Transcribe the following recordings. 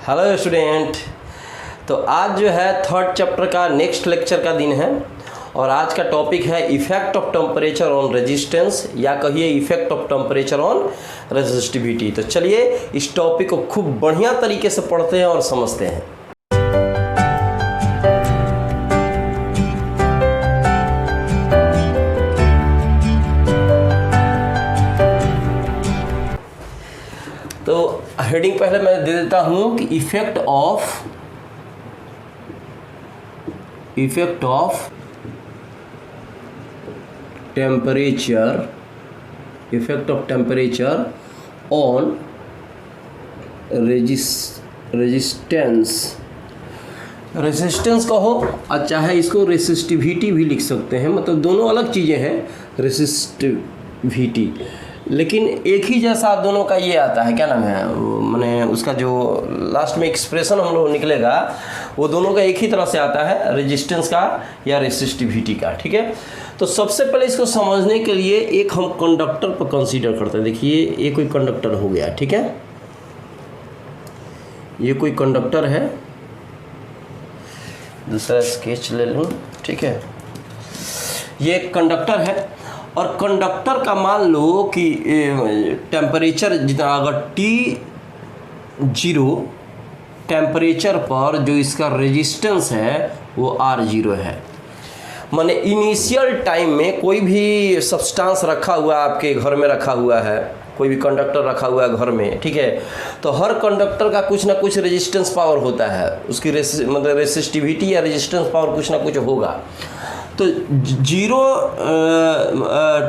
Hello student. तो आज जो है थर्ड चैप्टर का नेक्स्ट लेक्चर का दिन है और आज का टॉपिक है effect of temperature on resistance या कहिए effect of temperature on resistivity. तो चलिए इस टॉपिक को खूब बढ़िया तरीके से पढ़ते हैं और समझते हैं। तो हेडिंग पहले मैं दे देता हूं कि effect of temperature on resistance कहो और चाहे इसको रेसिस्टिविटी भी लिख सकते हैं, मतलब दोनों अलग चीज़ें हैं। रेसिस्टिविटी लेकिन एक ही जैसा दोनों का ये आता है, क्या नाम है, मैंने उसका जो लास्ट में एक्सप्रेशन हम लोग निकलेगा वो दोनों का एक ही तरह से आता है, रेजिस्टेंस का या रेसिस्टिविटी का। ठीक है, तो सबसे पहले इसको समझने के लिए एक हम कंडक्टर पर कंसीडर करते हैं। देखिए ये कोई कंडक्टर हो गया, ठीक है, ये कोई कंडक्टर है, दूसरा स्केच ले लूँ, ठीक है, ये एक कंडक्टर है और कंडक्टर का मान लो कि टेम्परेचर जितना, अगर T0 टेम्परेचर पर जो इसका रेजिस्टेंस है वो R0 है। माने इनिशियल टाइम में कोई भी सब्सटेंस रखा हुआ है, आपके घर में रखा हुआ है, कोई भी कंडक्टर रखा हुआ है घर में, ठीक है, तो हर कंडक्टर का कुछ ना कुछ रेजिस्टेंस पावर होता है, उसकी मतलब रेसिस्टिविटी या रेजिस्टेंस पावर कुछ ना कुछ होगा। तो 0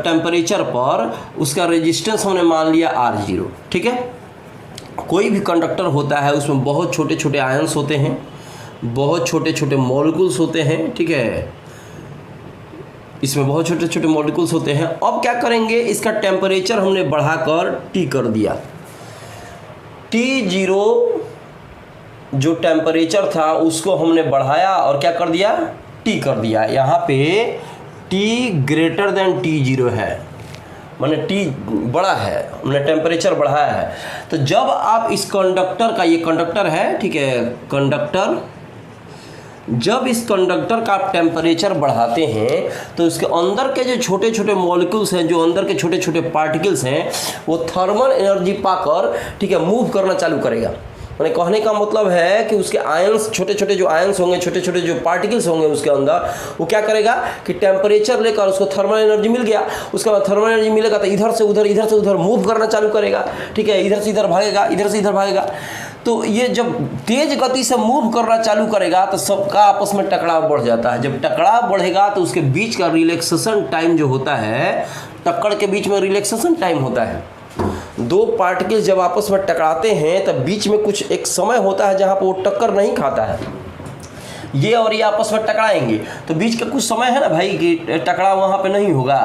टेम्परेचर पर उसका रेजिस्टेंस हमने मान लिया R0, ठीक है। कोई भी कंडक्टर होता है उसमें बहुत छोटे छोटे आयंस होते हैं, बहुत छोटे छोटे मॉलिक्यूल्स होते हैं, ठीक है, इसमें बहुत छोटे छोटे मॉलिक्यूल्स होते हैं। अब क्या करेंगे, इसका टेम्परेचर हमने बढ़ाकर T कर दिया। T0 जो टेम्परेचर था उसको हमने बढ़ाया और क्या कर दिया, T कर दिया। यहाँ पे T ग्रेटर देन T0 है, माने T बड़ा है, हमने टेम्परेचर बढ़ाया है। तो जब आप इस कंडक्टर का, ये कंडक्टर है, ठीक है, कंडक्टर, जब इस कंडक्टर का आप टेम्परेचर बढ़ाते हैं तो उसके अंदर के जो छोटे छोटे मॉलिक्यूल्स हैं, जो अंदर के छोटे छोटे पार्टिकल्स हैं, वो थर्मल एनर्जी पाकर, ठीक है, मूव करना चालू करेगा। मैंने कहने का मतलब है कि उसके आयंस, छोटे छोटे जो आयंस होंगे, छोटे छोटे जो पार्टिकल्स होंगे उसके अंदर, वो क्या करेगा कि टेम्परेचर लेकर उसको थर्मल एनर्जी मिल गया, उसके बाद थर्मल एनर्जी मिलेगा तो इधर से उधर मूव करना चालू करेगा, ठीक है, इधर से इधर भागेगा, इधर से इधर भागेगा। तो ये जब तेज गति से मूव करना चालू करेगा तो सबका आपस में टकराव बढ़ जाता है। जब टकराव बढ़ेगा तो उसके बीच का रिलैक्सेशन टाइम जो होता है, टक्कर के बीच में रिलैक्सेशन टाइम होता है। दो पार्टिकल्स जब आपस में टकराते हैं तब बीच में कुछ एक समय होता है जहाँ पर वो टक्कर नहीं खाता है, ये और ये आपस में टकराएंगे तो बीच का कुछ समय है ना भाई कि टकराव वहाँ पे नहीं होगा।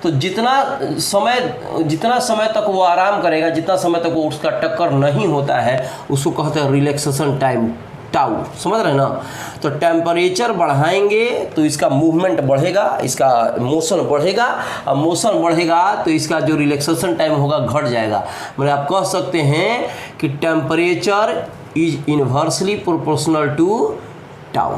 तो जितना समय तक वो आराम करेगा, जितना समय तक वो उसका टक्कर नहीं होता है, उसको कहते हैं रिलैक्सेशन टाइम, टाउ, समझ रहे हैं ना। तो टेम्परेचर बढ़ाएंगे तो इसका मूवमेंट बढ़ेगा, इसका मोशन बढ़ेगा, और मोशन बढ़ेगा तो इसका जो रिलैक्सेशन टाइम होगा घट जाएगा। मतलब आप कह सकते हैं कि temperature is inversely proportional to tau,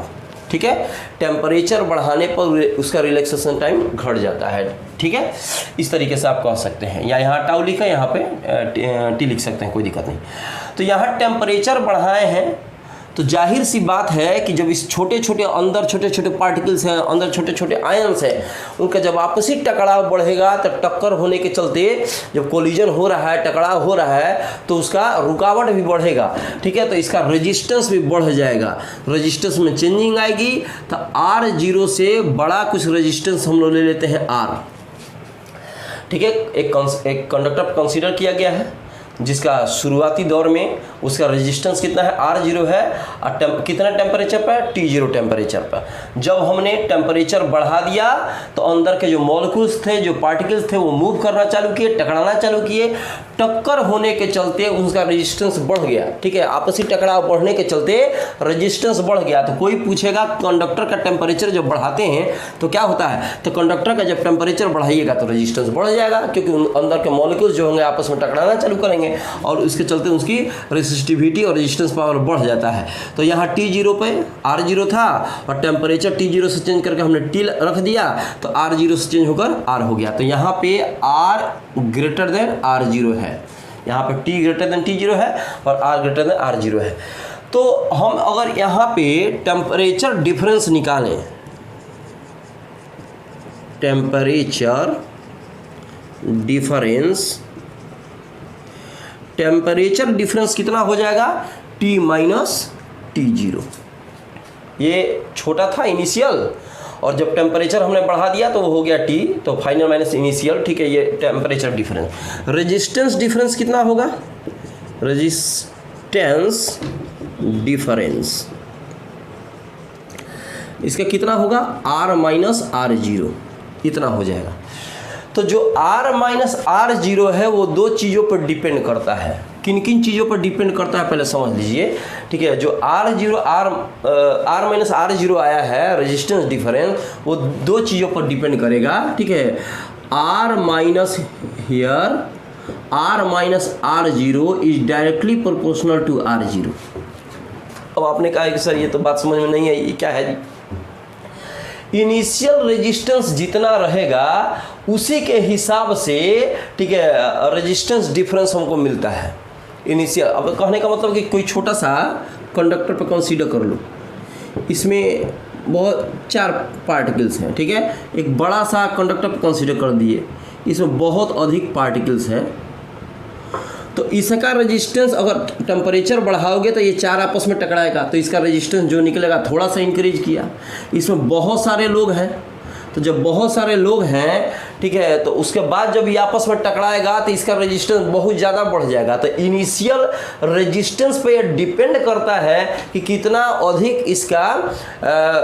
ठीक है। टेम्परेचर बढ़ाने पर उसका रिलैक्सेशन टाइम घट जाता है, ठीक है, इस तरीके से आप कह सकते हैं। या यहाँ टाउ लिखा, यहाँ पे टी लिख सकते हैं, कोई दिक्कत नहीं। तो यहाँ टेम्परेचर बढ़ाए हैं तो जाहिर सी बात है कि जब इस छोटे छोटे अंदर छोटे छोटे पार्टिकल्स हैं, अंदर छोटे छोटे आयंस हैं, उनका जब आपसी टकराव बढ़ेगा तो टक्कर होने के चलते जब कोलिजन हो रहा है, टकराव हो रहा है, तो उसका रुकावट भी बढ़ेगा, ठीक है, तो इसका रेजिस्टेंस भी बढ़ जाएगा, रेजिस्टेंस में चेंजिंग आएगी। तो R0 से बड़ा कुछ रेजिस्टेंस हम लोग ले लेते हैं R, ठीक है। एक कंडक्टर कंसीडर किया गया है जिसका शुरुआती दौर में उसका रेजिस्टेंस कितना है, R0 है, और कितना टेम्परेचर पर, T0 टेम्परेचर पर। जब हमने टेम्परेचर बढ़ा दिया तो अंदर के जो मॉलिक्यूल्स थे, जो पार्टिकल्स थे, वो मूव करना चालू किए, टकराना चालू किए। टक्कर होने के चलते उसका रेजिस्टेंस बढ़ गया, ठीक है, आपसी टकराव बढ़ने के चलते रेजिस्टेंस बढ़ गया। तो कोई पूछेगा कंडक्टर का टेम्परेचर जब बढ़ाते हैं तो क्या होता है, तो कंडक्टर का जब टेम्परेचर बढ़ाइएगा तो रेजिस्टेंस बढ़ जाएगा, क्योंकि अंदर के मॉलिक्यूल्स जो होंगे आपस में टकराना चालू करेंगे। जाएंगे और उसके चलते उसकी रेसिस्टिविटी और रेजिस्टेंस पावर बढ़ जाता है। तो यहाँ T0 पे R0 था और टेम्परेचर T0 से चेंज करके हमने T रख दिया तो R0 से चेंज होकर R हो गया। तो यहाँ पे R ग्रेटर देन R0 है, यहाँ पे T ग्रेटर देन T0 है और R ग्रेटर देन R0 है। तो हम अगर यहाँ पे टेम्परेचर डिफरेंस निकालें, टेम्परेचर डिफरेंस कितना हो जाएगा, T माइनस T0। ये छोटा था इनिशियल और जब टेम्परेचर हमने बढ़ा दिया तो वो हो गया T, तो फाइनल माइनस इनिशियल, ठीक है। ये टेम्परेचर डिफरेंस। रेजिस्टेंस डिफरेंस कितना होगा, रेजिस्टेंस डिफरेंस इसका कितना होगा, R माइनस R0 इतना हो जाएगा। तो जो R माइनस R0 है वो दो चीज़ों पर डिपेंड करता है। किन किन चीज़ों पर डिपेंड करता है पहले समझ लीजिए, ठीक है। जो R माइनस R0 आया है रेजिस्टेंस डिफरेंस, वो दो चीज़ों पर डिपेंड करेगा, ठीक है। R minus here R minus R0 is directly proportional to R0। अब आपने कहा कि सर ये तो बात समझ में नहीं आई, ये क्या है जी। इनिशियल रेजिस्टेंस जितना रहेगा उसी के हिसाब से, ठीक है, रेजिस्टेंस डिफरेंस हमको मिलता है इनिशियल। अब कहने का मतलब कि कोई छोटा सा कंडक्टर पर कंसीडर कर लो, इसमें बहुत 4 पार्टिकल्स हैं, ठीक है। एक बड़ा सा कंडक्टर पर कंसीडर कर दिए, इसमें बहुत अधिक पार्टिकल्स हैं, तो इसका रेजिस्टेंस अगर टेम्परेचर बढ़ाओगे तो ये 4 आपस में टकराएगा, तो इसका रेजिस्टेंस जो निकलेगा थोड़ा सा इंक्रीज किया। इसमें बहुत सारे लोग हैं, तो जब बहुत सारे लोग हैं, ठीक है, तो उसके बाद जब ये आपस में टकराएगा तो इसका रेजिस्टेंस बहुत ज़्यादा बढ़ जाएगा। तो इनिशियल रेजिस्टेंस पे ये डिपेंड करता है कि कितना अधिक इसका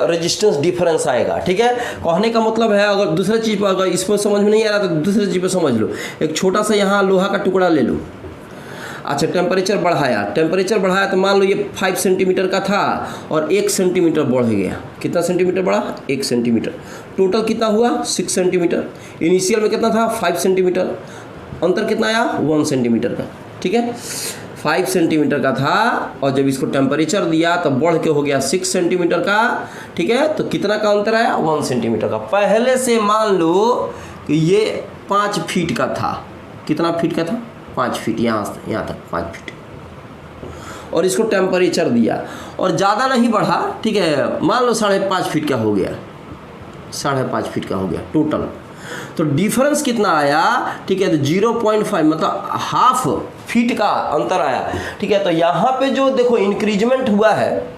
रेजिस्टेंस डिफरेंस आएगा, ठीक है। कहने का मतलब है, अगर दूसरे चीज़ पर अगर इसमें समझ में नहीं आ रहा तो दूसरे चीज़ पर समझ लो। एक छोटा सा यहाँ लोहा का टुकड़ा ले लो, अच्छा टेम्परेचर बढ़ाया तो मान लो ये 5 सेंटीमीटर का था और 1 सेंटीमीटर बढ़ गया। कितना सेंटीमीटर बढ़ा, 1 सेंटीमीटर। टोटल कितना हुआ, 6 सेंटीमीटर। इनिशियल में कितना था, 5 सेंटीमीटर। अंतर कितना आया, 1 सेंटीमीटर का, ठीक है। 5 सेंटीमीटर का था और जब इसको टेम्परेचर दिया तो बढ़ के हो गया 6 सेंटीमीटर का, ठीक है। तो कितना का अंतर आया, 1 सेंटीमीटर का। पहले से मान लो कि ये 5 फीट का था। कितना फीट का था, 5 फीट, यहाँ तक 5 फीट, और इसको टेम्परेचर दिया और ज़्यादा नहीं बढ़ा, ठीक है। मान लो 5.5 फीट का हो गया, 5.5 फीट का हो गया टोटल। तो डिफरेंस कितना आया, ठीक है, तो 0.5 मतलब हाफ फीट का अंतर आया, ठीक है। तो यहाँ पे जो देखो इंक्रीजमेंट हुआ है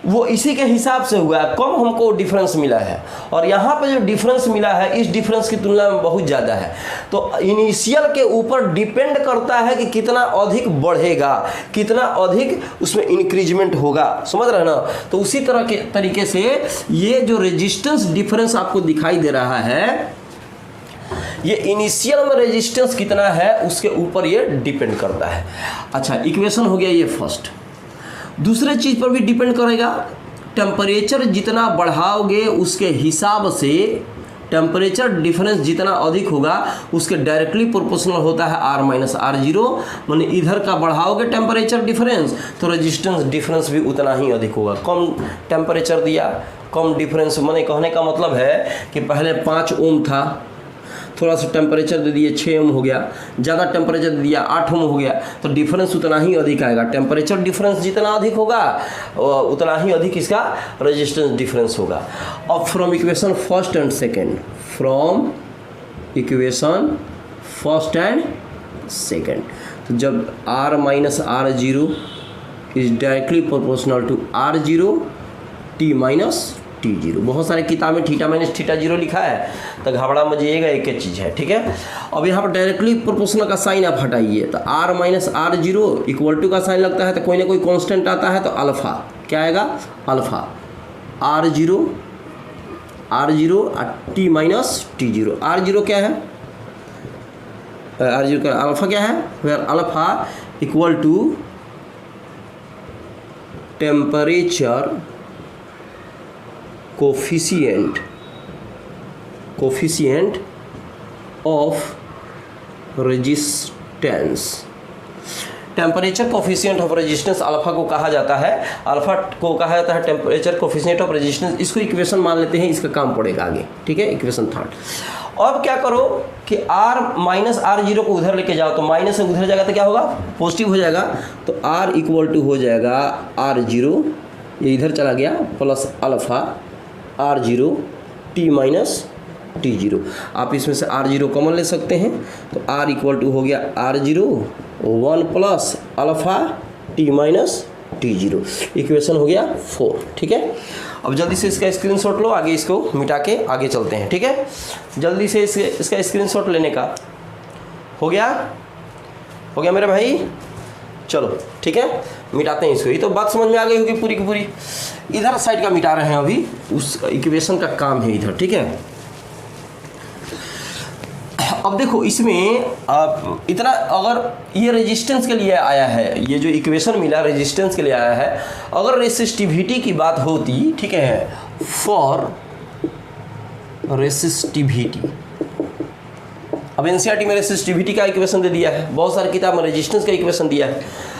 वो इसी के हिसाब से हुआ है, कम हमको डिफरेंस मिला है। और यहाँ पे जो डिफरेंस मिला है इस डिफरेंस की तुलना में बहुत ज़्यादा है। तो इनिशियल के ऊपर डिपेंड करता है कि कितना अधिक बढ़ेगा, कितना अधिक उसमें इंक्रीजमेंट होगा, समझ रहे हैं ना। तो उसी तरह के तरीके से ये जो रेजिस्टेंस डिफरेंस आपको दिखाई दे रहा है, ये इनिशियल में रेजिस्टेंस कितना है उसके ऊपर ये डिपेंड करता है। अच्छा, इक्वेशन हो गया ये फर्स्ट। दूसरे चीज़ पर भी डिपेंड करेगा, टेम्परेचर जितना बढ़ाओगे उसके हिसाब से टेम्परेचर डिफरेंस जितना अधिक होगा उसके डायरेक्टली प्रोपोर्शनल होता है R माइनस R0। माने इधर का बढ़ाओगे टेम्परेचर डिफरेंस तो रेजिस्टेंस डिफरेंस भी उतना ही अधिक होगा। कम टेम्परेचर दिया, कम डिफरेंस, माने कहने का मतलब है कि पहले 5 ओम था, थोड़ा सा टेम्परेचर दे दिए 6 ओम हो गया, ज़्यादा टेम्परेचर दे दिया 8 ओम हो गया, तो डिफरेंस उतना ही अधिक आएगा। टेम्परेचर डिफरेंस जितना अधिक होगा उतना ही अधिक इसका रेजिस्टेंस डिफरेंस होगा। अब from equation first and second, तो जब R minus R0 is directly proportional to R0 T minus T0। बहुत सारे किताब में थीटा माइनस थीटा 0 लिखा है, तो घबरा मजिएगा, एक ही चीज़ है, ठीक है। अब यहाँ पर डायरेक्टली प्रोपोर्शनल का साइन आप हटाइए, तो R minus R0 equal to का साइन लगता है तो कोई ना कोई कांस्टेंट आता है, तो अल्फा क्या आएगा, alpha R0 T minus T0। R0 क्या है, R0 का अल्फा क्या है, where alpha equal to temperature coefficient of resistance. Temperature coefficient of resistance alpha को कहा जाता है, अल्फा को कहा जाता है टेम्परेचर कोफिशिएंट ऑफ रेजिस्टेंस। इसको इक्वेशन मान लेते हैं, इसका काम पड़ेगा आगे, ठीक है। Equation third. अब क्या करो कि r माइनस r0 को उधर लेके जाओ, तो माइनस से उधर जाएगा तो क्या होगा, पॉजिटिव हो जाएगा। तो r इक्वल टू हो जाएगा r0, ये इधर चला गया, plus alpha r0 t minus t0। आप इसमें से r0 कॉमन ले सकते हैं, तो r इक्वल टू हो गया r0 1 plus alpha t minus t0। Equation हो गया 4, ठीक है। अब जल्दी से इसका स्क्रीनशॉट लो, आगे इसको मिटा के आगे चलते हैं, ठीक है। जल्दी से इसका स्क्रीनशॉट लेने का हो गया मेरे भाई, चलो ठीक है, मिटाते हैं इसको। ये तो बात समझ में आ गई होगी पूरी की पूरी। इधर साइड का मिटा रहे हैं अभी, उस इक्वेशन का काम है इधर, ठीक है। अब देखो इसमें इतना, अगर ये रेजिस्टेंस के लिए आया है, ये जो इक्वेशन मिला रेजिस्टेंस के लिए आया है, अगर रेसिस्टिविटी की बात होती, ठीक है, फॉर रेसिस्टिविटी, अब एनसीईआरटी में रेसिस्टिविटी का इक्वेशन दे दिया है, बहुत सारी किताब में रेजिस्टेंस का इक्वेशन दिया है।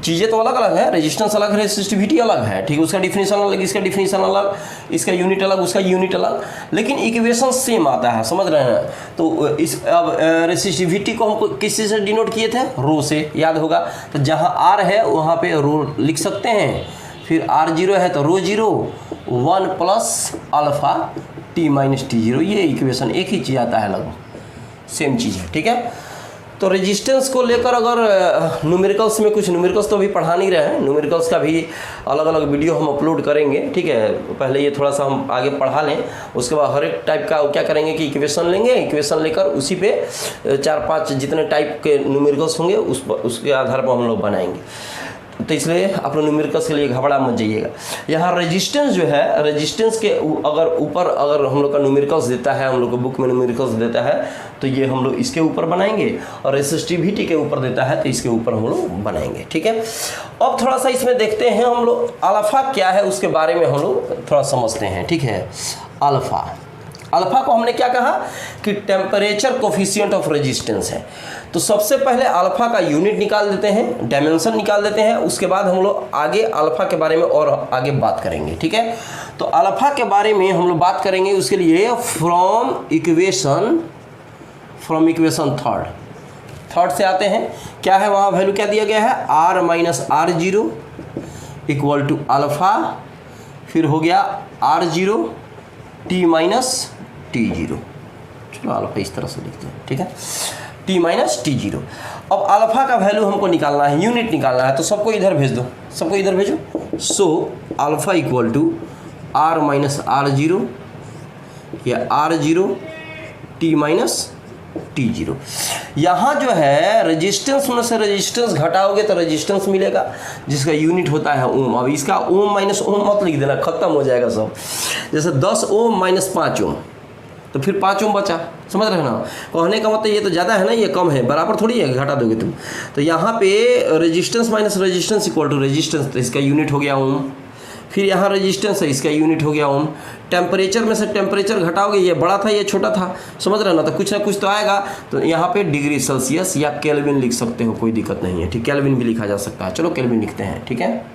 चीज़ें तो अलग अलग है, रेजिस्टेंस अलग है, रेसिस्टिविटी अलग है, ठीक है। उसका डिफिनीशन अलग, इसका डिफिनीशन अलग, इसका यूनिट अलग, उसका यूनिट अलग, लेकिन इक्वेशन सेम आता है, समझ रहे हैं। तो इस अब रेसिस्टिविटी को हमको किस से डिनोट किए थे, रो से, याद होगा। तो जहाँ आर है वहाँ पे रो लिख सकते हैं, फिर r0 है तो रो 0 1 plus alpha t minus t0, ये इक्वेशन एक ही चीज़ आता है, लगभग सेम चीज़ है, ठीक है। तो रेजिस्टेंस को लेकर अगर न्यूमेरिकल्स में कुछ, न्यूमेरिकल्स तो अभी पढ़ा नहीं रहे हैं, न्यूमेरिकल्स का भी अलग अलग वीडियो हम अपलोड करेंगे, ठीक है। पहले ये थोड़ा सा हम आगे पढ़ा लें, उसके बाद हर एक टाइप का क्या करेंगे कि इक्वेशन लेंगे, इक्वेशन लेकर उसी पे 4-5 जितने टाइप के न्यूमेरिकल्स होंगे उसके आधार पर हम लोग बनाएंगे। तो इसलिए आप लोग न्यूमेरिकल्स के लिए घबरा मत जाइएगा। यहाँ रेजिस्टेंस जो है, रेजिस्टेंस के अगर ऊपर अगर हम लोग का न्यूमेरिकल्स देता है, हम लोग को बुक में न्यूमेरिकल्स देता है, तो ये हम लोग इसके ऊपर बनाएंगे, और रेसिस्टिविटी के ऊपर देता है तो इसके ऊपर हम लोग बनाएंगे, ठीक है। अब थोड़ा सा इसमें देखते हैं हम लोग अल्फा क्या है, उसके बारे में हम लोग थोड़ा समझते हैं, ठीक है। अल्फा को हमने क्या कहा कि टेम्परेचर कोफिशिएंट ऑफ रेजिस्टेंस है। तो सबसे पहले अल्फा का यूनिट निकाल देते हैं, डायमेंशन निकाल देते हैं, उसके बाद हम लोग आगे अल्फा के बारे में और आगे बात करेंगे, ठीक है। तो अल्फा के बारे में हम लोग बात करेंगे, उसके लिए फ्रॉम इक्वेशन थर्ड से आते हैं। क्या है वहाँ वैल्यू क्या दिया गया है, r minus r0 equal to alpha, फिर हो गया r0 t माइनस t0। चलो अल्फा इस तरह से लिखते हैं, ठीक है, t माइनस t0। अब अल्फा का वैल्यू हमको निकालना है, यूनिट निकालना है, तो सबको इधर भेज दो, सबको इधर भेजो। So alpha equal to r minus r0 या r0 t माइनस t0। यहाँ जो है रेजिस्टेंस में से रेजिस्टेंस घटाओगे तो रेजिस्टेंस मिलेगा, जिसका यूनिट होता है ओम। अब इसका ओम माइनस ओम मत लिख देना, खत्म हो जाएगा सब। जैसे 10 ओम माइनस 5 ओम, तो फिर 5 ओम बचा, समझ रहे हैं ना। कहने का मतलब ये तो ज़्यादा है ना, ये कम है, बराबर थोड़ी है, घटा दोगे तुम। तो यहाँ पे resistance minus resistance equal to resistance, तो इसका यूनिट हो गया ओम। फिर यहाँ रेजिस्टेंस है, इसका यूनिट हो गया ओम। टेम्परेचर में से टेम्परेचर घटाओगे, ये बड़ा था ये छोटा था, समझ रहे हो ना, तो कुछ ना कुछ तो आएगा। तो यहाँ पे डिग्री सेल्सियस या केल्विन लिख सकते हो, कोई दिक्कत नहीं है, ठीक। केल्विन भी लिखा जा सकता है, चलो केल्विन लिखते हैं, ठीक है।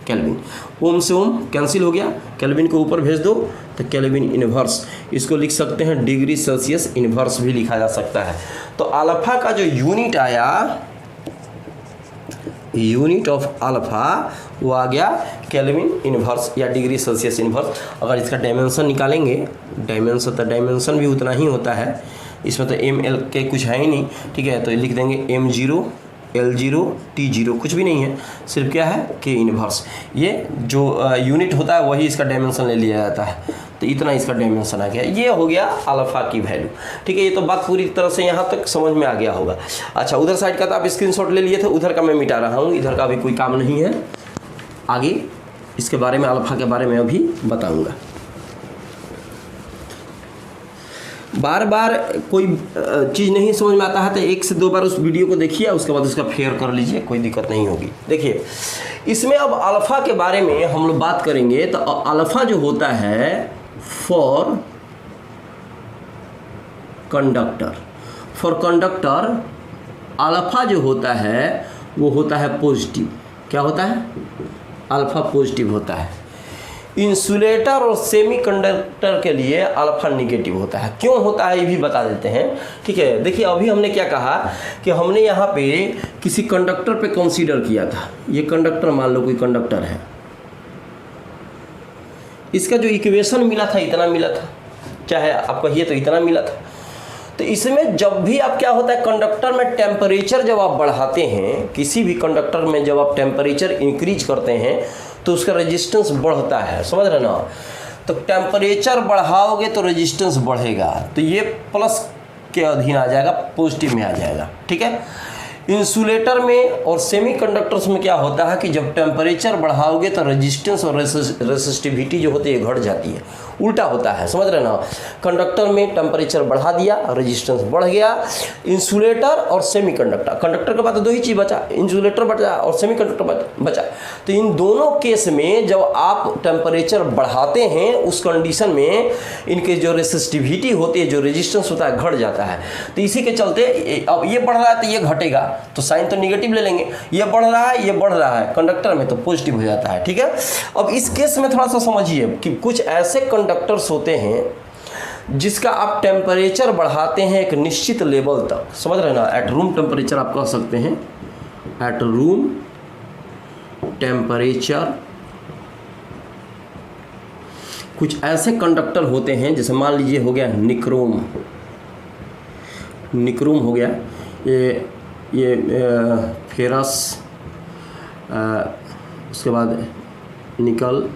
केल्विन, ओम से ओम कैंसिल हो गया, केल्विन को ऊपर भेज दो तो केल्विन इनवर्स, इसको लिख सकते हैं डिग्री सेल्सियस इनवर्स भी लिखा जा सकता है। तो अल्फा का जो यूनिट आया, यूनिट ऑफ अल्फा, वो आ गया केल्विन इनवर्स या डिग्री सेल्सियस इनवर्स। अगर इसका डायमेंशन निकालेंगे, डायमेंशन भी उतना ही होता है, इसमें तो ml के कुछ है ही नहीं, ठीक है। तो लिख देंगे m0 L0 T0, कुछ भी नहीं है, सिर्फ क्या है के इनवर्स। ये जो यूनिट होता है वही इसका डायमेंशन ले लिया जाता है, तो इतना इसका डायमेंशन आ गया। ये हो गया अल्फा की वैल्यू, ठीक है। ये तो बात पूरी तरह से यहाँ तक समझ में आ गया होगा। अच्छा, उधर साइड का तो आप स्क्रीनशॉट ले लिए थे, उधर का मैं मिटा रहा हूँ, इधर का अभी कोई काम नहीं है। आगे इसके बारे में, अल्फा के बारे में अभी बताऊँगा। बार बार कोई चीज़ नहीं समझ में आता है तो 1 से 2 बार उस वीडियो को देखिए, उसके बाद उसका फेयर कर लीजिए, कोई दिक्कत नहीं होगी। देखिए इसमें अब अल्फा के बारे में हम लोग बात करेंगे। तो अल्फा जो होता है फॉर कंडक्टर अल्फा जो होता है वो होता है पॉजिटिव। क्या होता है? अल्फा पॉजिटिव होता है। इंसुलेटर और सेमीकंडक्टर के लिए अल्फा निगेटिव होता है। क्यों होता है ये भी बता देते हैं, ठीक है। देखिए अभी हमने क्या कहा कि हमने यहाँ पे किसी कंडक्टर पे कंसीडर किया था। ये कंडक्टर मान लो कोई कंडक्टर है, इसका जो इक्वेशन मिला था इतना मिला था, चाहे आप कहिए तो इतना मिला था। तो इसमें जब भी आप क्या होता है, कंडक्टर में टेम्परेचर जब आप बढ़ाते हैं, किसी भी कंडक्टर में जब आप टेम्परेचर इंक्रीज करते हैं तो उसका रेजिस्टेंस बढ़ता है, समझ रहे ना। तो टेम्परेचर बढ़ाओगे तो रेजिस्टेंस बढ़ेगा, तो ये प्लस के अधीन आ जाएगा, पॉजिटिव में आ जाएगा, ठीक है। इंसुलेटर में और सेमीकंडक्टर्स में क्या होता है कि जब टेम्परेचर बढ़ाओगे तो रेजिस्टेंस और रेसिस्टिविटी जो होती है घट जाती है, उल्टा होता है, समझ रहे ना। कंडक्टर में टेम्परेचर बढ़ा दिया, रेजिस्टेंस बढ़ गया। इंसुलेटर और सेमीकंडक्टर, कंडक्टर के बाद तो दो ही चीज़ बचा, इंसुलेटर बचा और सेमीकंडक्टर बचा। तो इन दोनों केस में जब आप टेम्परेचर बढ़ाते हैं उस कंडीशन में इनके जो रेसिस्टिविटी होती है, जो रेजिस्टेंस होता है, घट जाता है। तो इसी के चलते अब ये बढ़ रहा है तो ये घटेगा, तो साइन तो निगेटिव ले लेंगे। ये बढ़ रहा है, ये बढ़ रहा है कंडक्टर में, तो पॉजिटिव हो जाता है, ठीक है। अब इस केस में थोड़ा सा समझिए कि कुछ ऐसे कंडक्टर्स होते हैं जिसका आप टेम्परेचर बढ़ाते हैं एक निश्चित लेवल तक, समझ रहे ना। एट रूम टेम्परेचर आप कह सकते हैं, एट रूम टेम्परेचर कुछ ऐसे कंडक्टर होते हैं, जैसे मान लीजिए हो गया निक्रोम, निक्रोम हो गया, ये फेरस, उसके बाद निकल,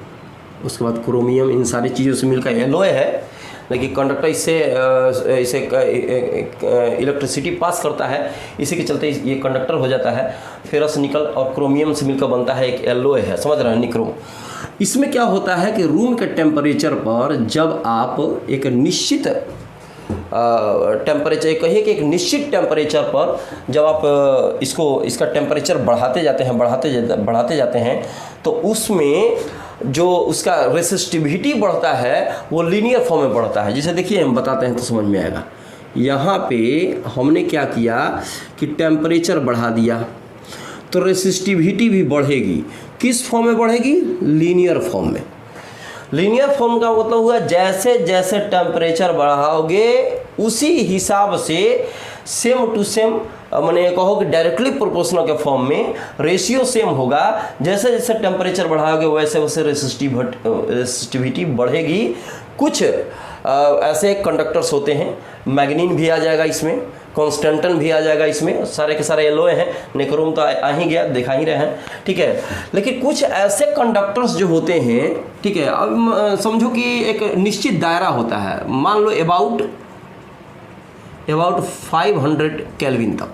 उसके बाद क्रोमियम, इन सारी चीज़ों से मिलकर एलॉय है। लेकिन कंडक्टर इसे इलेक्ट्रिसिटी पास करता है, इसी के चलते ये कंडक्टर हो जाता है। फेरस, निकल और क्रोमियम से मिलकर बनता है एक एलॉय है, समझ रहे हैं, निक्रोम। इसमें क्या होता है कि रूम के टेम्परेचर पर जब आप एक निश्चित टेम्परेचर, कहिए कि एक निश्चित टेम्परेचर पर जब आप इसका टेम्परेचर बढ़ाते जाते हैं तो उसमें जो उसका रेसिस्टिविटी बढ़ता है वो लीनियर फॉर्म में बढ़ता है। जैसे देखिए हम बताते हैं तो समझ में आएगा। यहाँ पे हमने क्या किया कि टेम्परेचर बढ़ा दिया तो रेसिस्टिविटी भी बढ़ेगी। किस फॉर्म में बढ़ेगी? लीनियर फॉर्म में। लीनियर फॉर्म का मतलब हुआ जैसे जैसे टेम्परेचर बढ़ाओगे उसी हिसाब से सेम टू सेम, मैंने कहो कि डायरेक्टली प्रोपोर्शनल के फॉर्म में रेशियो सेम होगा। जैसे जैसे टेम्परेचर बढ़ाओगे वैसे वैसे रेसिस्टिविटी बढ़ेगी। कुछ ऐसे कंडक्टर्स होते हैं, मैग्नीन भी आ जाएगा इसमें, कॉन्स्टेंटन भी आ जाएगा इसमें, सारे के सारे एलॉय हैं। निक्रोम तो आ ही गया, दिखा ही रहे हैं, ठीक है। लेकिन कुछ ऐसे कंडक्टर्स जो होते हैं, ठीक है, अब समझो कि एक निश्चित दायरा होता है, मान लो अबाउट 500 केल्विन तक,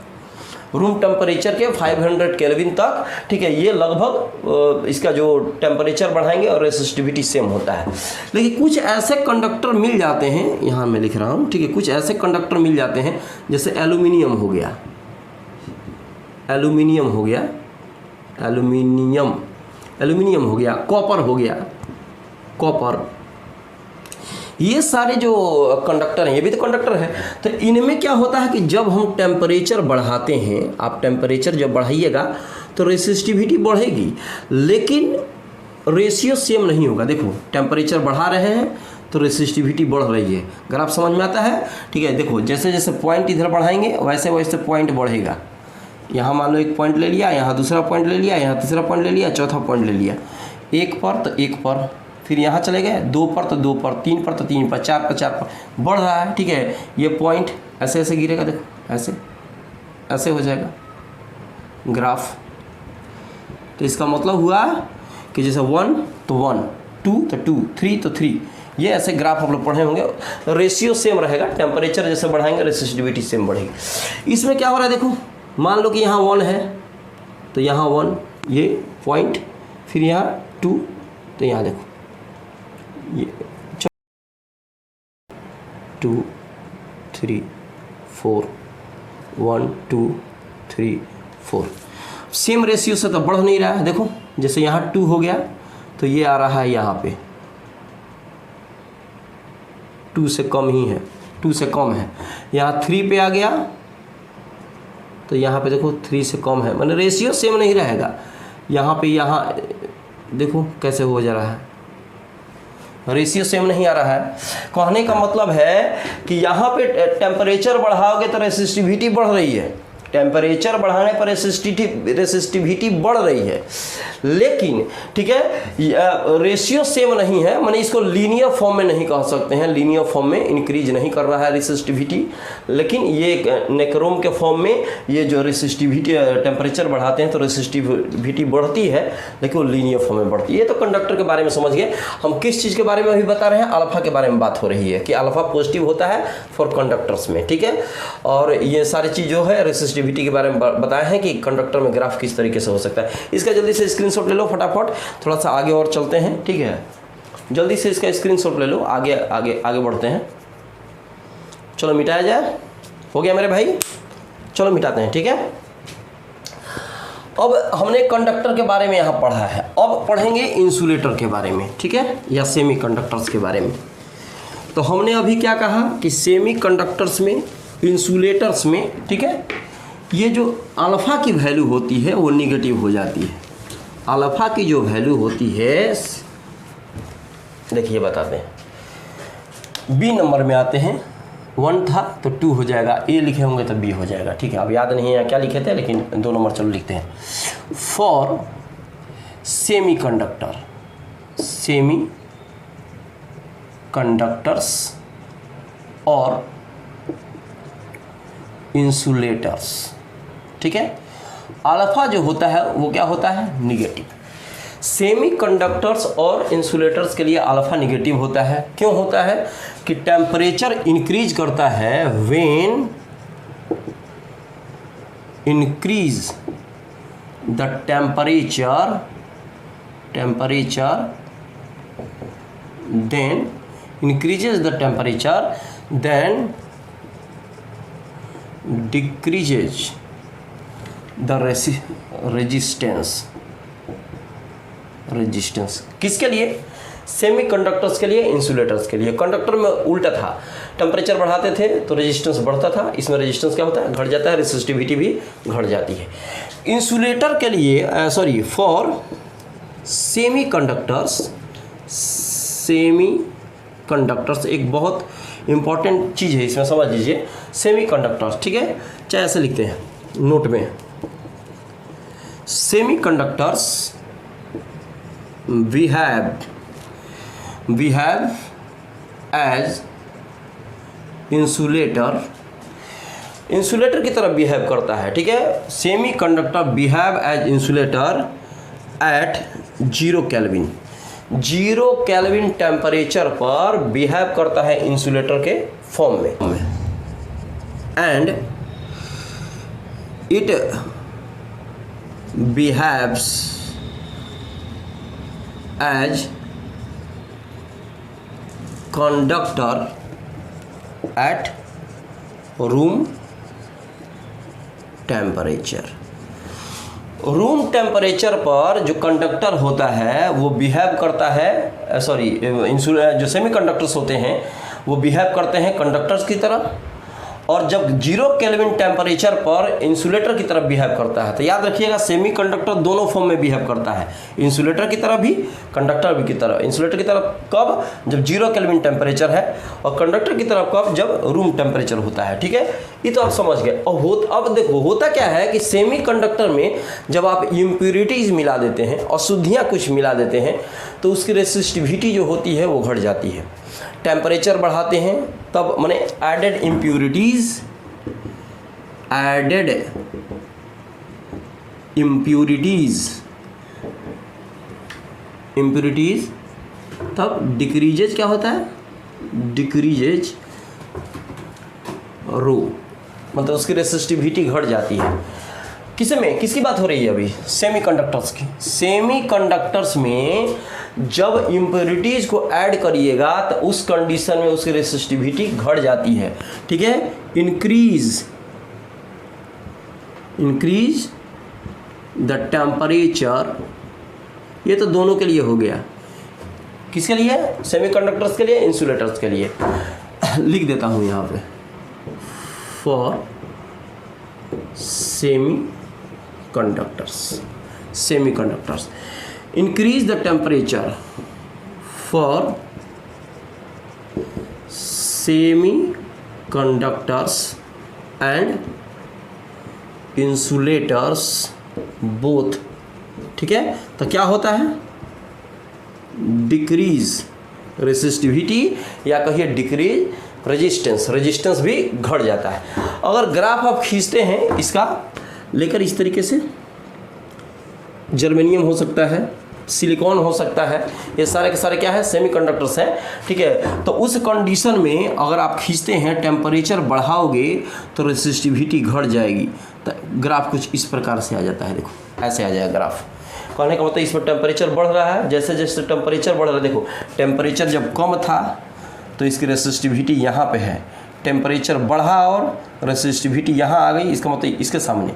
रूम टेम्परेचर के 500 केल्विन तक, ठीक है। ये लगभग इसका जो टेम्परेचर बढ़ाएंगे और रेसिस्टिविटी सेम होता है। लेकिन कुछ ऐसे कंडक्टर मिल जाते हैं, यहाँ मैं लिख रहा हूँ, ठीक है, कुछ ऐसे कंडक्टर मिल जाते हैं जैसे एल्यूमिनियम हो गया, एल्यूमिनियम हो गया, एल्यूमिनियम हो गया, कॉपर हो गया, कॉपर, ये सारे जो कंडक्टर हैं ये भी तो कंडक्टर है। तो इनमें क्या होता है कि जब हम टेम्परेचर बढ़ाते हैं, आप टेम्परेचर जब बढ़ाइएगा तो रेसिस्टिविटी बढ़ेगी, लेकिन रेशियो सेम नहीं होगा। देखो टेम्परेचर बढ़ा रहे हैं तो रेसिस्टिविटी बढ़ रही है, अगर आप समझ में आता है, ठीक है। देखो जैसे जैसे पॉइंट इधर बढ़ाएंगे वैसे वैसे पॉइंट बढ़ेगा। यहाँ मान लो एक पॉइंट ले लिया, यहाँ दूसरा पॉइंट ले लिया, यहाँ तीसरा पॉइंट ले लिया, चौथा पॉइंट ले लिया, एक पर तो एक पर, फिर यहाँ चले गए, 2 पर तो 2 पर, 3 पर तो 3 पर, 4 पर 4 पर, बढ़ रहा है, ठीक है। ये पॉइंट ऐसे ऐसे गिरेगा, देखो ऐसे ऐसे हो जाएगा ग्राफ। तो इसका मतलब हुआ कि जैसे 1 तो 1, 2 तो 2, 3 तो 3, ये ऐसे ग्राफ आप लोग पढ़े होंगे। रेशियो सेम रहेगा, टेम्परेचर जैसे बढ़ाएंगे रेसिस्टिविटी सेम बढ़ेगी। इसमें क्या हो रहा है, देखो मान लो कि यहाँ 1 है तो यहाँ 1 ये पॉइंट, फिर यहाँ 2, तो यहाँ देखो ये 2 3 4, 1 2 3 4, सेम रेशियो से तो बढ़ नहीं रहा है। देखो जैसे यहाँ 2 हो गया तो ये आ रहा है यहाँ पे 2 से कम ही है, 2 से कम है। यहाँ 3 पे आ गया तो यहाँ पे देखो 3 से कम है, माने रेशियो सेम नहीं रहेगा। यहाँ पे यहाँ देखो कैसे हो जा रहा है, रेशियो सेम नहीं आ रहा है। कहने का मतलब है कि यहाँ पे टेम्परेचर बढ़ाओगे तो रेसिस्टिविटी बढ़ रही है, टेम्परेचर बढ़ाने पर रेसिस्टिविटी बढ़ रही है, लेकिन ठीक है रेशियो सेम नहीं है, माने इसको लीनियर फॉर्म में नहीं कह सकते हैं, लीनियर फॉर्म में इंक्रीज नहीं कर रहा है रेसिस्टिविटी, लेकिन ये नेक्रोम के फॉर्म में ये जो रेसिस्टिविटी टेम्परेचर बढ़ाते हैं तो रेसिस्टिविटी बढ़ती है, लेकिन वो लीनियर फॉर्म में बढ़ती है। ये तो कंडक्टर के बारे में समझ गए। हम किस चीज़ के बारे में अभी बता रहे हैं, अल्फा के बारे में बात हो रही है कि अल्फा पॉजिटिव होता है फॉर कंडक्टर्स में, ठीक है। और ये सारी चीज़ जो है रेसिस्टिविटी के बारे में बताए हैं कि कंडक्टर में ग्राफ किस तरीके से हो सकता है। इसका जल्दी से स्क्रीनशॉट ले लो फटाफट, थोड़ा सा आगे और चलते हैं, ठीक है। जल्दी से इसका स्क्रीनशॉट ले लो, आगे आगे आगे बढ़ते हैं। चलो मिटाया जाए, हो गया मेरे भाई, चलो मिटाते हैं, ठीक है। अब हमने कंडक्टर के बारे में यहाँ पढ़ा है, अब पढ़ेंगे इंसुलेटर के बारे में, ठीक है, या सेमी कंडक्टर्स के बारे में। तो हमने अभी क्या कहा कि सेमी कंडक्टर्स में, इंसुलेटर्स में, ठीक है, ये जो अल्फा की वैल्यू होती है वो निगेटिव हो जाती है। अल्फा की जो वैल्यू होती है, देखिए बताते हैं, बी नंबर में आते हैं, 1 था तो 2 हो जाएगा, ए लिखे होंगे तो बी हो जाएगा, ठीक है। अब याद नहीं है क्या लिखे थे, लेकिन 2 नंबर चलो लिखते हैं। For semi conductor, semi conductors और इंसुलेटर्स, ठीक है, अल्फा जो होता है वो क्या होता है, निगेटिव। सेमी कंडक्टर्स और इंसुलेटर्स के लिए अल्फा निगेटिव होता है। क्यों होता है कि टेम्परेचर इंक्रीज करता है when increase the temperature then increases the temperature then decreases the resistance। किसके लिए, सेमी कंडक्टर्स के लिए, इंसुलेटर्स के लिए। कंडक्टर में उल्टा था, टेम्परेचर बढ़ाते थे तो रेजिस्टेंस बढ़ता था, इसमें रेजिस्टेंस क्या होता है, घट जाता है, रेसिस्टिविटी भी घट जाती है। इंसुलेटर के लिए फॉर सेमी कंडक्टर्स एक बहुत इंपॉर्टेंट चीज़ है, इसमें समझ लीजिए, सेमी कंडक्टर्स, ठीक है, चाहे ऐसे लिखते हैं नोट में, semiconductors we have as insulator की तरह बिहेव करता है, ठीक है। Semiconductor behave as insulator at 0 kelvin, 0 kelvin temperature पर बिहेव करता है इंसुलेटर के फॉर्म में, and it behaves as conductor at room temperature. Room temperature पर जो कंडक्टर होता है वो बिहेव करता है, जो सेमी कंडक्टर्स होते हैं वो बिहेव करते हैं कंडक्टर्स की तरह, और जब 0 केल्विन टेम्परेचर पर इंसुलेटर की तरफ बिहेव करता है। तो याद रखिएगा, सेमी कंडक्टर दोनों फॉर्म में बिहेव करता है, इंसुलेटर की तरफ भी, कंडक्टर भी की तरफ। इंसुलेटर की तरफ कब, जब 0 केल्विन टेम्परेचर है, और कंडक्टर की तरफ कब, जब रूम टेम्परेचर होता है, ठीक है। ये तो आप समझ गए। और अब देखो होता क्या है कि सेमी कंडक्टर में जब आप इम्प्यूरिटीज़ मिला देते हैं, अशुद्धियाँ कुछ मिला देते हैं, तो उसकी रेसिस्टिविटी जो होती है वो घट जाती है। टेम्परेचर बढ़ाते हैं तब माने एडेड इम्प्यूरिटीज़ तब डिक्रीजेज क्या होता है, डिक्रीजेज रो, मतलब उसकी रेसिस्टिविटी घट जाती है। किसकी बात हो रही है अभी, सेमी कंडक्टर्स की। सेमी कंडक्टर्स में जब इम्प्योरिटीज़ को ऐड करिएगा तो उस कंडीशन में उसकी रेसिस्टिविटी घट जाती है, ठीक है। इंक्रीज द टेम्परेचर, ये तो दोनों के लिए हो गया। किसके लिए, सेमी कंडक्टर्स के लिए, इंसुलेटर्स के लिए। लिख देता हूँ यहाँ पे, for semiconductors increase the temperature for semiconductors and insulators both। ठीक है, तो क्या होता है, डिक्रीज रेसिस्टिविटी या कहिए डिक्रीज रेजिस्टेंस भी घट जाता है। अगर ग्राफ आप खींचते हैं इसका लेकर इस तरीके से, जर्मेनियम हो सकता है, सिलिकॉन हो सकता है, ये सारे के सारे क्या है, सेमीकंडक्टर्स हैं। ठीक है, तो उस कंडीशन में अगर आप खींचते हैं, टेम्परेचर बढ़ाओगे तो रेसिस्टिविटी घट जाएगी। तो ग्राफ कुछ इस प्रकार से आ जाता है, देखो ऐसे आ जाएगा ग्राफ। कहने का मतलब इसमें टेम्परेचर बढ़ रहा है, जैसे जैसे टेम्परेचर बढ़ रहा है, देखो टेम्परेचर जब कम था तो इसकी रेसिस्टिविटी यहाँ पे है, टेम्परेचर बढ़ा और रेसिस्टिविटी यहाँ आ गई, इसका मतलब इसके सामने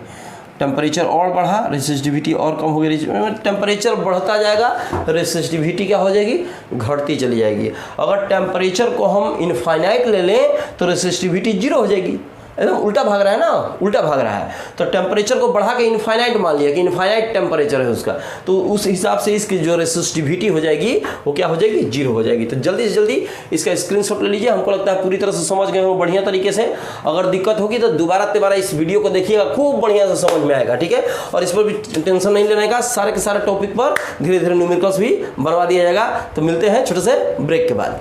टेम्परेचर और बढ़ा, रेसिस्टिविटी और कम हो गई। टेम्परेचर बढ़ता जाएगा, रेसिस्टिविटी क्या हो जाएगी, घटती चली जाएगी। अगर टेम्परेचर को हम इनफाइनाइट ले लें तो रेसिस्टिविटी जीरो हो जाएगी। एकदम उल्टा भाग रहा है ना, उल्टा भाग रहा है। तो टेम्परेचर को बढ़ा के इनफाइनाइट मान लिया कि इनफाइनाइट टेम्परेचर है उसका, तो उस हिसाब से इसकी जो रेसिस्टिविटी हो जाएगी वो क्या हो जाएगी, जीरो हो जाएगी। तो जल्दी से जल्दी इसका स्क्रीनशॉट ले लीजिए। हमको लगता है पूरी तरह से समझ गए हो बढ़िया तरीके से। अगर दिक्कत होगी तो दोबारा इस वीडियो को देखिएगा, खूब बढ़िया से समझ में आएगा। ठीक है, और इस पर भी टेंशन नहीं लेने का, सारे के सारे टॉपिक पर धीरे धीरे न्यूमेरिकल्स भी बनवा दिया जाएगा। तो मिलते हैं छोटे से ब्रेक के बाद।